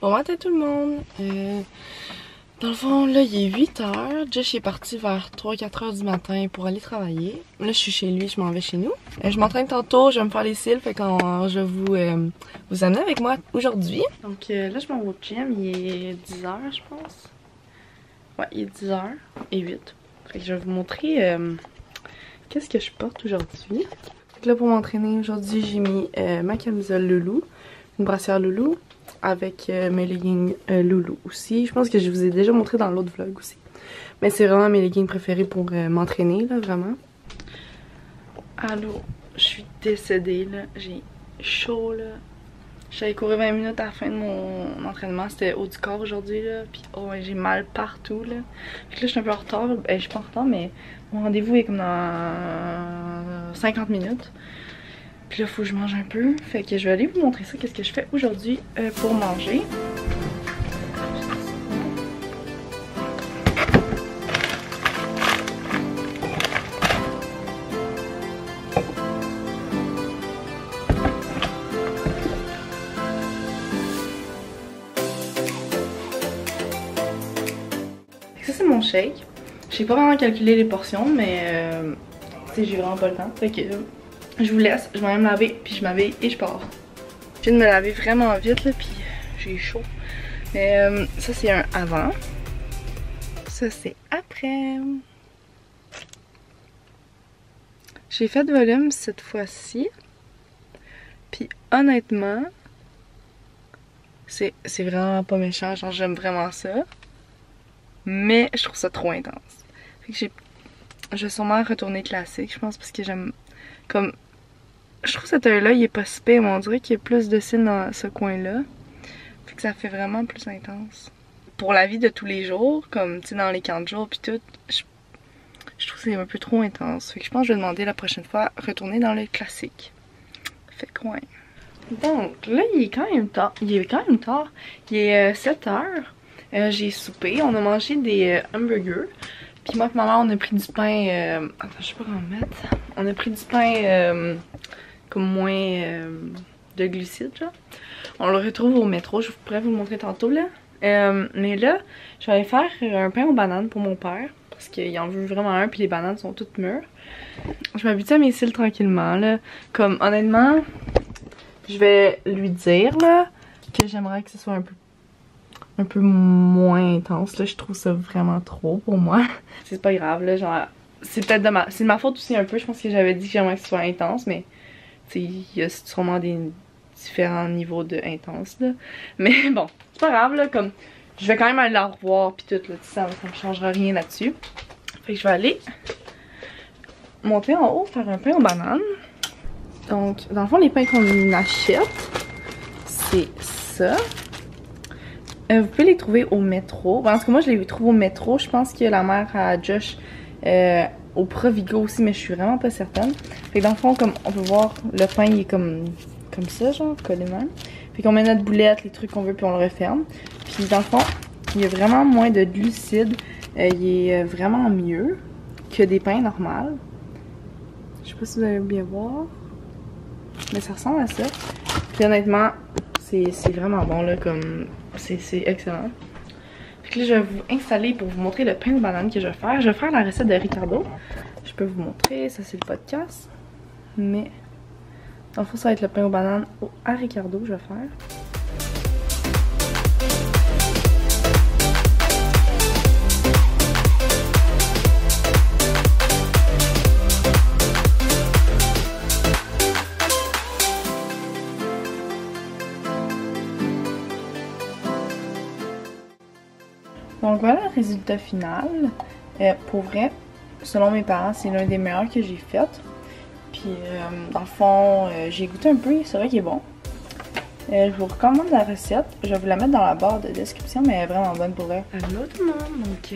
Bon matin tout le monde! Dans le fond, là, il est 8h. Josh est parti vers 3-4h du matin pour aller travailler. Là, je suis chez lui, je m'en vais chez nous. Je m'entraîne tantôt, je vais me faire les cils, fait que je vais vous amener avec moi aujourd'hui. Donc là, je m'en vais au gym, il est 10h, je pense. Ouais, il est 10h08. Fait que je vais vous montrer qu'est-ce que je porte aujourd'hui. Là, pour m'entraîner aujourd'hui, j'ai mis ma camisole Loulou, une brassière Loulou, avec mes leggings Loulou aussi. Je pense que je vous ai déjà montré dans l'autre vlog aussi. Mais c'est vraiment mes leggings préférés pour m'entraîner, là, vraiment. Allô, je suis décédée, là. J'ai chaud, là. J'avais couru 20 minutes à la fin de mon entraînement. C'était haut du corps aujourd'hui, là. Puis, oh, j'ai mal partout, là. Fait que là, je suis un peu en retard. Je suis pas en retard, mais mon rendez-vous est comme dans 50 minutes. Puis là, faut que je mange un peu. Fait que je vais aller vous montrer ça, qu'est-ce que je fais aujourd'hui pour manger. Ça, c'est mon shake. J'ai pas vraiment calculé les portions, mais tu sais, j'ai vraiment pas le temps. Fait que je vous laisse, je vais me laver, puis je m'habille et je pars. Je viens de me laver vraiment vite, là, puis j'ai chaud. Mais ça, c'est un avant. Ça, c'est après. J'ai fait de volume cette fois-ci. Puis honnêtement, c'est vraiment pas méchant. Genre, j'aime vraiment ça. Mais je trouve ça trop intense. Fait que je vais sûrement retourner classique, je pense, parce que j'aime comme... Je trouve que cet œil-là, il est pas si pire, mais on dirait qu'il y a plus de cils dans ce coin-là. Fait que ça fait vraiment plus intense. Pour la vie de tous les jours, comme, tu sais, dans les camps de jour pis tout, je trouve que c'est un peu trop intense. Fait que je pense que je vais demander la prochaine fois retourner dans le classique. Fait que ouais. Donc, là, il est quand même tard. Il est 7h. J'ai soupé. On a mangé des hamburgers. Puis moi et maman, on a pris du pain... Attends, je sais pas comment mettre. On a pris du pain... comme moins de glucides, genre. On le retrouve au métro, je pourrais vous le montrer tantôt, là. Mais là, je vais aller faire un pain aux bananes pour mon père, parce qu'il en veut vraiment un, puis les bananes sont toutes mûres. Je m'habitue à mes cils tranquillement, là. Comme, honnêtement, je vais lui dire, là, que j'aimerais que ce soit un peu moins intense, là. Je trouve ça vraiment trop pour moi. C'est pas grave, là, genre... C'est peut-être de ma faute aussi un peu, je pense que j'avais dit que j'aimerais que ce soit intense, mais... Il y a sûrement des différents niveaux de intense, là. Mais bon, c'est pas grave, là, comme... Je vais quand même aller la revoir, pis tout, là, ça me changera rien là-dessus. Fait que je vais aller monter en haut, faire un pain aux bananes. Donc, dans le fond, les pains qu'on achète, c'est ça. Vous pouvez les trouver au métro. Bon, en tout cas, moi, je les trouve au métro. Je pense que la mère à Josh... au Provigo aussi, mais je suis vraiment pas certaine. Fait que dans le fond, comme on peut voir, le pain il est comme ça, genre, collément. Fait qu'on met notre boulette, les trucs qu'on veut, puis on le referme. Puis dans le fond, il y a vraiment moins de glucides. Il est vraiment mieux que des pains normaux. Je sais pas si vous allez bien voir. Mais ça ressemble à ça. Puis honnêtement, c'est vraiment bon, là, comme... C'est excellent. Fait que là, je vais vous installer pour vous montrer le pain aux bananes que je vais faire. Je vais faire la recette de Ricardo. Je peux vous montrer, ça c'est le podcast. Mais, dans le fond, ça va être le pain aux bananes à Ricardo que je vais faire. Donc voilà le résultat final. Pour vrai, selon mes parents, c'est l'un des meilleurs que j'ai fait. Puis dans le fond, j'ai goûté un peu, c'est vrai qu'il est bon. Je vous recommande la recette. Je vais vous la mettre dans la barre de description, mais elle est vraiment bonne pour vrai. Allô tout le monde, donc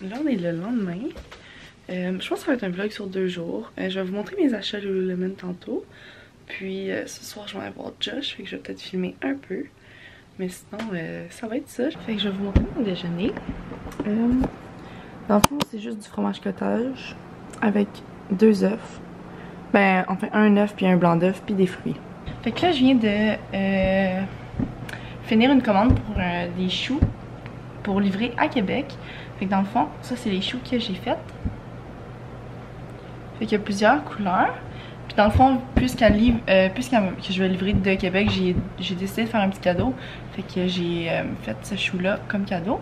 là on est le lendemain. Je pense que ça va être un vlog sur 2 jours. Je vais vous montrer mes achats Lululemon tantôt. Puis ce soir je vais aller voir Josh, fait que je vais peut-être filmer un peu. Mais sinon, ça va être ça. Fait que je vais vous montrer mon déjeuner. Dans le fond, c'est juste du fromage cottage avec 2 œufs. Ben, enfin, un œuf, puis un blanc d'œuf, puis des fruits. Fait que là, je viens de finir une commande pour des choux pour livrer à Québec. Fait que dans le fond, ça c'est les choux que j'ai faites. Fait qu'il y a plusieurs couleurs. Puis dans le fond, puisque je vais livrer de Québec, j'ai décidé de faire un petit cadeau. Fait que j'ai fait ce chou-là comme cadeau.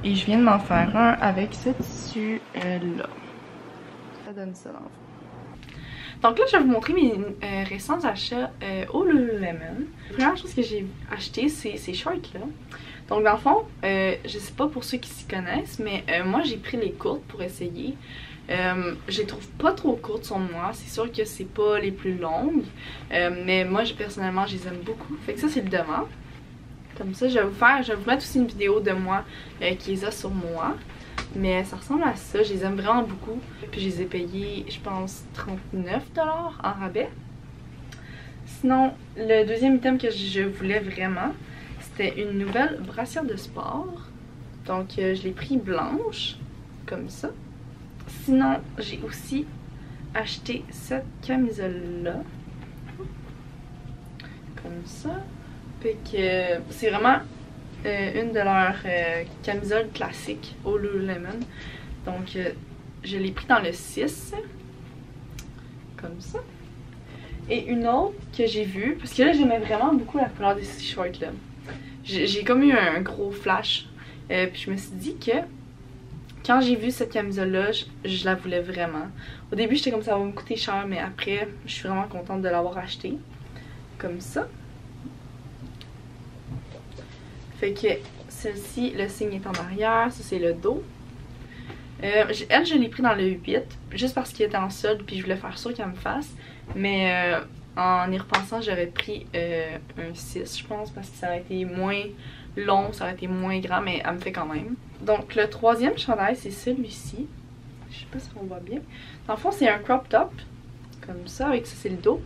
Et je viens de m'en faire un avec ce tissu-là. Ça donne ça dans le fond. Donc là, je vais vous montrer mes récents achats au Lululemon. La première chose que j'ai acheté, c'est ces shorts-là. Donc dans le fond, je sais pas pour ceux qui s'y connaissent, mais moi j'ai pris les courtes pour essayer. Je les trouve pas trop courtes sur moi, c'est sûr que c'est pas les plus longues, mais moi personnellement je les aime beaucoup. Fait que ça c'est le devant. Comme ça, je vais vous mettre aussi une vidéo de moi qui les a sur moi. Mais ça ressemble à ça, je les aime vraiment beaucoup. Puis je les ai payés, je pense, 39$ en rabais. Sinon, le deuxième item que je voulais vraiment, c'était une nouvelle brassière de sport. Donc je l'ai pris blanche, comme ça. Sinon, j'ai aussi acheté cette camisole-là. Comme ça. Fait que c'est vraiment une de leurs camisoles classiques au Lululemon. Donc je l'ai pris dans le 6. Comme ça. Et une autre que j'ai vue, parce que là j'aimais vraiment beaucoup la couleur de ces shorts-là. J'ai comme eu un gros flash. Puis je me suis dit que quand j'ai vu cette camisole-là, je la voulais vraiment. Au début, j'étais comme ça va me coûter cher, mais après, je suis vraiment contente de l'avoir acheté. Comme ça. Fait que celle-ci, le signe est en arrière, ça c'est le dos. Elle, je l'ai pris dans le 8, juste parce qu'il était en solde, puis je voulais faire sûr qu'elle me fasse. Mais en y repensant, j'aurais pris un 6, je pense, parce que ça aurait été moins long, ça aurait été moins grand, mais elle me fait quand même. Donc le troisième chandail, c'est celui-ci. Je sais pas si on voit bien. Dans le fond, c'est un crop top, comme ça, avec ça c'est le dos.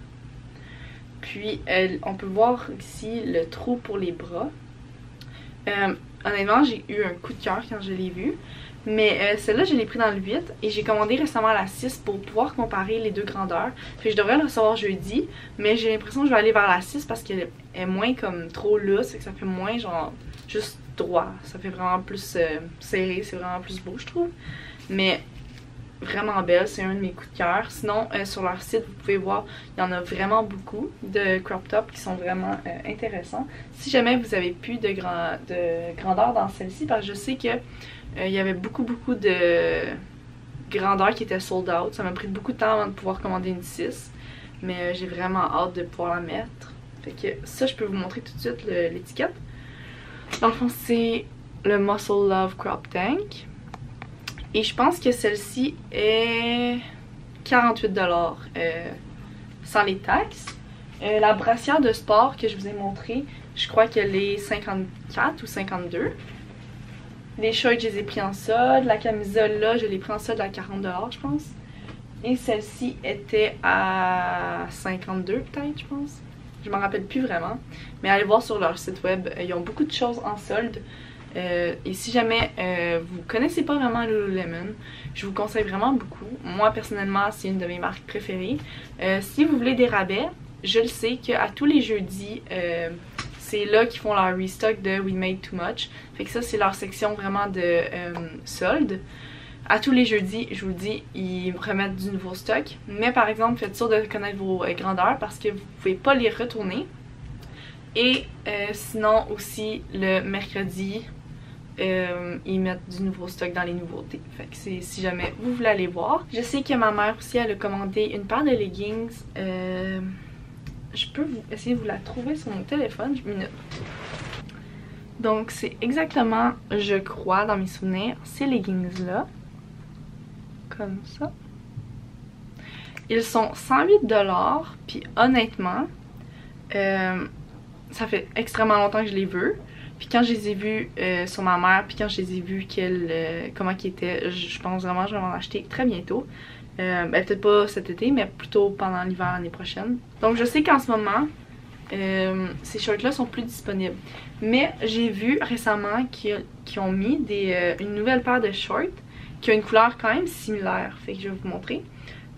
Puis on peut voir ici le trou pour les bras. Honnêtement, j'ai eu un coup de cœur quand je l'ai vu. Mais celle-là, je l'ai pris dans le 8 et j'ai commandé récemment la 6 pour pouvoir comparer les deux grandeurs. Puis je devrais le recevoir jeudi, mais j'ai l'impression que je vais aller vers la 6 parce qu'elle est moins comme trop lousse et que ça fait moins genre juste droit. Ça fait vraiment plus serré, c'est vraiment plus beau je trouve. Mais vraiment belle, c'est un de mes coups de cœur. Sinon, sur leur site, vous pouvez voir, il y en a vraiment beaucoup de crop top qui sont vraiment intéressants. Si jamais vous avez plus de grandeur dans celle-ci, parce que je sais que il y avait beaucoup de grandeur qui étaient sold out. Ça m'a pris beaucoup de temps avant de pouvoir commander une 6. Mais j'ai vraiment hâte de pouvoir la mettre. Fait que ça, je peux vous montrer tout de suite l'étiquette. Dans le fond, c'est le Muscle Love Crop Tank. Et je pense que celle-ci est 48$ sans les taxes. La brassière de sport que je vous ai montrée, je crois qu'elle est 54 ou 52. Les shorts, je les ai pris en solde. La camisole là, je l'ai pris en solde à 40$, je pense. Et celle-ci était à 52 peut-être, je pense. Je m'en rappelle plus vraiment. Mais allez voir sur leur site web, ils ont beaucoup de choses en solde. Et si jamais vous connaissez pas vraiment Lululemon, je vous conseille vraiment beaucoup. Moi personnellement, c'est une de mes marques préférées. Si vous voulez des rabais, je le sais qu'à tous les jeudis, c'est là qu'ils font leur restock de We Made Too Much. Fait que ça, c'est leur section vraiment de solde. À tous les jeudis, je vous dis, ils remettent du nouveau stock. Mais par exemple, faites sûr de connaître vos grandeurs parce que vous pouvez pas les retourner. Et sinon aussi, le mercredi, ils mettent du nouveau stock dans les nouveautés. Fait que c'est si jamais vous voulez aller voir. Je sais que ma mère aussi, elle a commandé une paire de leggings. Je peux essayer de vous la trouver sur mon téléphone. Une minute. Donc c'est exactement, je crois, dans mes souvenirs, ces leggings-là. Comme ça. Ils sont 108$. Puis honnêtement, ça fait extrêmement longtemps que je les veux. Puis quand je les ai vus sur ma mère, puis quand je les ai vus comment qu'ils étaient, je pense vraiment que je vais m'en acheter très bientôt. Ben, peut-être pas cet été, mais plutôt pendant l'hiver l'année prochaine. Donc je sais qu'en ce moment, ces shorts-là sont plus disponibles. Mais j'ai vu récemment qu'ils ont mis une nouvelle paire de shorts qui a une couleur quand même similaire. Fait que je vais vous montrer.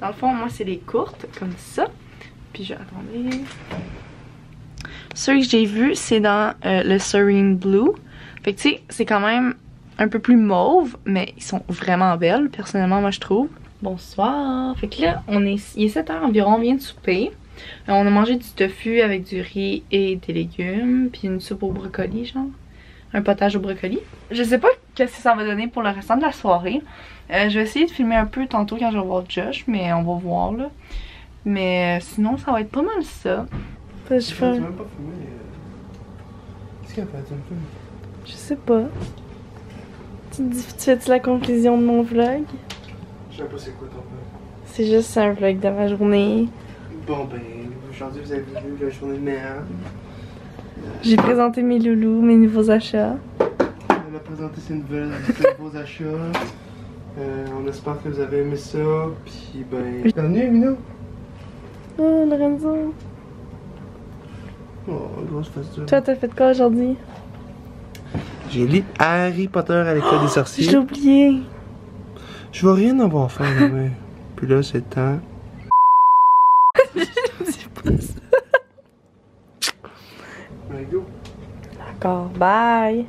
Dans le fond, moi c'est des courtes, comme ça. Puis attendez. Ceux que j'ai vus, c'est dans le Serene Blue. Fait que tu sais, c'est quand même un peu plus mauve, mais ils sont vraiment belles, personnellement, moi je trouve. Bonsoir! Fait que là, il est 7 h environ, on vient de souper. On a mangé du tofu avec du riz et des légumes, puis une soupe au brocoli, genre. Un potage au brocoli. Je sais pas qu'est-ce que ça va donner pour le restant de la soirée. Je vais essayer de filmer un peu tantôt quand je vais voir Josh, mais on va voir là. Mais sinon, ça va être pas mal ça. Je fais... même pas filmé. Qu'est-ce qu'il y a fait? Je sais pas. Tu fais-tu la conclusion de mon vlog? Je sais pas c'est quoi ton vlog. C'est juste un vlog de ma journée. Bon ben, aujourd'hui vous avez vu la journée de merde. J'ai présenté mes loulous, mes nouveaux achats. On a présenté ses nouveaux achats. On espère que vous avez aimé ça. Puis ben... Bienvenue Mino! Oh Lorenzo! Oh, grosse face dure. Toi, t'as fait quoi aujourd'hui? J'ai lu Harry Potter à l'école des sorciers. Je l'ai oublié. Je vais rien avoir fait demain. Puis là, c'est le temps. C'est pas ça. Allez, go. D'accord, bye!